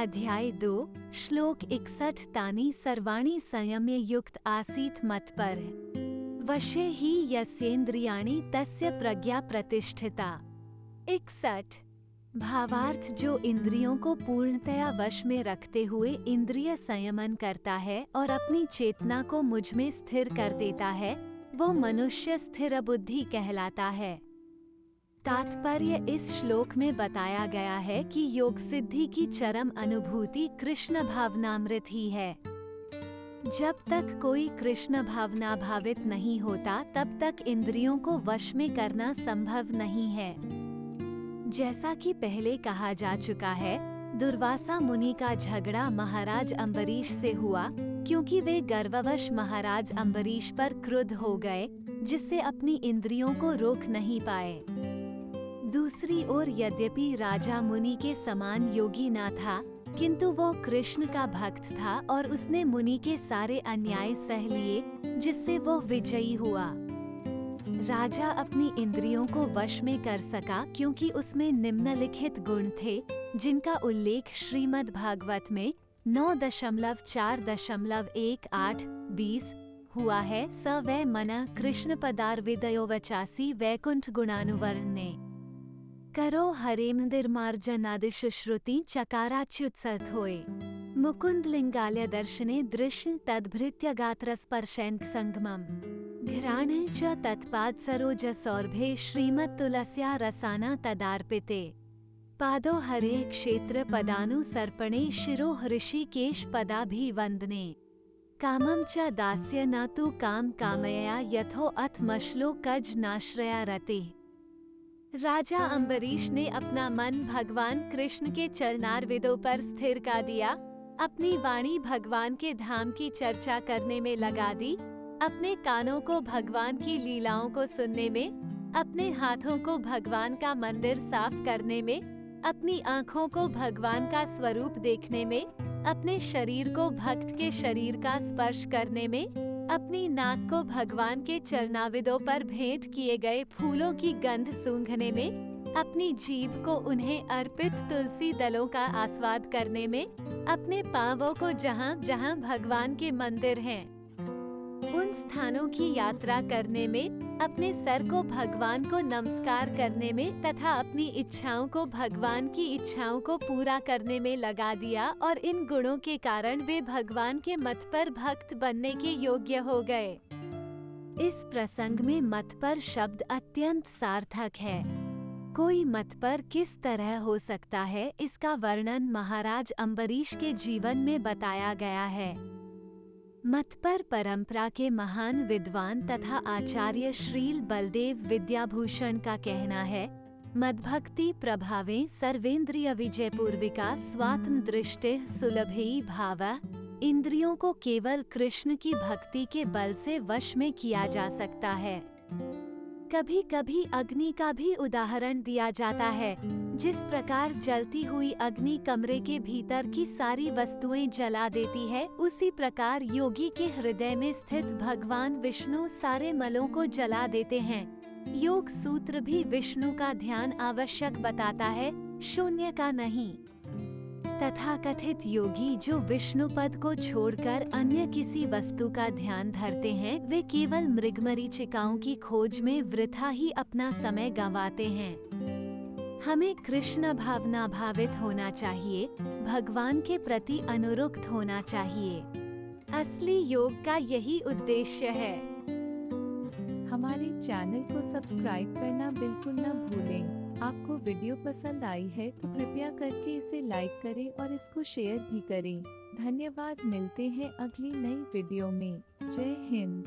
अध्याय 2 श्लोक 61 तानि सर्वाणि संयम्य युक्त आसीत् मत्पर वशे ही यस्येन्द्रियाणि तस्य प्रज्ञा प्रतिष्ठिता। 61 भावार्थ जो इंद्रियों को पूर्णतया वश में रखते हुए इंद्रिय संयमन करता है और अपनी चेतना को मुझ में स्थिर कर देता है, वो मनुष्य स्थिर बुद्धि कहलाता है। तात्पर्य इस श्लोक में बताया गया है कि योग सिद्धि की चरम अनुभूति कृष्ण भावनामृत ही है। जब तक कोई कृष्ण भावना भावित नहीं होता तब तक इंद्रियों को वश में करना संभव नहीं है। जैसा कि पहले कहा जा चुका है, दुर्वासा मुनि का झगड़ा महाराज अम्बरीश से हुआ क्योंकि वे गर्ववश महाराज अम्बरीश पर क्रुद्ध हो गए, जिससे अपनी इंद्रियों को रोक नहीं पाए। दूसरी ओर यद्यपि राजा मुनि के समान योगी न था, किंतु वो कृष्ण का भक्त था और उसने मुनि के सारे अन्याय सह लिए, जिससे वो विजयी हुआ। राजा अपनी इंद्रियों को वश में कर सका क्योंकि उसमें निम्नलिखित गुण थे, जिनका उल्लेख श्रीमद् भागवत में 9.4.18-20 हुआ है। स वै मनः कृष्ण पदारविदयो वचासी वैकुंठ गुणानुवर्णे करो हरेमदिर्मार्जनादिश श्रुति चकाराच्युत्सत होए मुकुंद लिंगालय दर्शने दृश्य तद्भृत्य गात्र स्पर्शेन संगमम घ्राणे च तत्पाद सरोज सौरभे श्रीमत् तुलस्या रसाना तदार्पिते पादो हरे क्षेत्र पदानुसर्पणे शिरो ऋषिकेश पदाभिवंदने कामं च दास्य न तु काम कामया यथो अथ मशलो कज नाश्रया रते। राजा अम्बरीश ने अपना मन भगवान कृष्ण के चरणारविंदों पर स्थिर कर दिया, अपनी वाणी भगवान के धाम की चर्चा करने में लगा दी, अपने कानों को भगवान की लीलाओं को सुनने में, अपने हाथों को भगवान का मंदिर साफ करने में, अपनी आँखों को भगवान का स्वरूप देखने में, अपने शरीर को भक्त के शरीर का स्पर्श करने में, अपनी नाक को भगवान के चरणारविंदों पर भेंट किए गए फूलों की गंध सूंघने में, अपनी जीभ को उन्हें अर्पित तुलसी दलों का आस्वाद करने में, अपने पांवों को जहाँ जहाँ भगवान के मंदिर हैं उन स्थानों की यात्रा करने में, अपने सर को भगवान को नमस्कार करने में तथा अपनी इच्छाओं को भगवान की इच्छाओं को पूरा करने में लगा दिया और इन गुणों के कारण वे भगवान के मत पर भक्त बनने के योग्य हो गए। इस प्रसंग में मत पर शब्द अत्यंत सार्थक है। कोई मत पर किस तरह हो सकता है, इसका वर्णन महाराज अम्बरीश के जीवन में बताया गया है। मतपर परंपरा के महान विद्वान तथा आचार्य श्रील बलदेव विद्याभूषण का कहना है, मद्भक्ति प्रभावे सर्वेंद्रिय विजय पूर्विका स्वात्म दृष्टि सुलभेयी भावा। इंद्रियों को केवल कृष्ण की भक्ति के बल से वश में किया जा सकता है। कभी कभी अग्नि का भी उदाहरण दिया जाता है। जिस प्रकार जलती हुई अग्नि कमरे के भीतर की सारी वस्तुएं जला देती है, उसी प्रकार योगी के हृदय में स्थित भगवान विष्णु सारे मलों को जला देते हैं। योग सूत्र भी विष्णु का ध्यान आवश्यक बताता है, शून्य का नहीं। तथाकथित योगी जो विष्णु पद को छोड़कर अन्य किसी वस्तु का ध्यान धरते हैं, वे केवल मृगमरीचिकाओं की खोज में वृथा ही अपना समय गंवाते हैं। हमें कृष्ण भावना भावित होना चाहिए, भगवान के प्रति अनुरक्त होना चाहिए। असली योग का यही उद्देश्य है। हमारे चैनल को सब्सक्राइब करना बिल्कुल न भूलें। आपको वीडियो पसंद आई है तो कृपया करके इसे लाइक करें और इसको शेयर भी करें। धन्यवाद। मिलते हैं अगली नई वीडियो में। जय हिंद।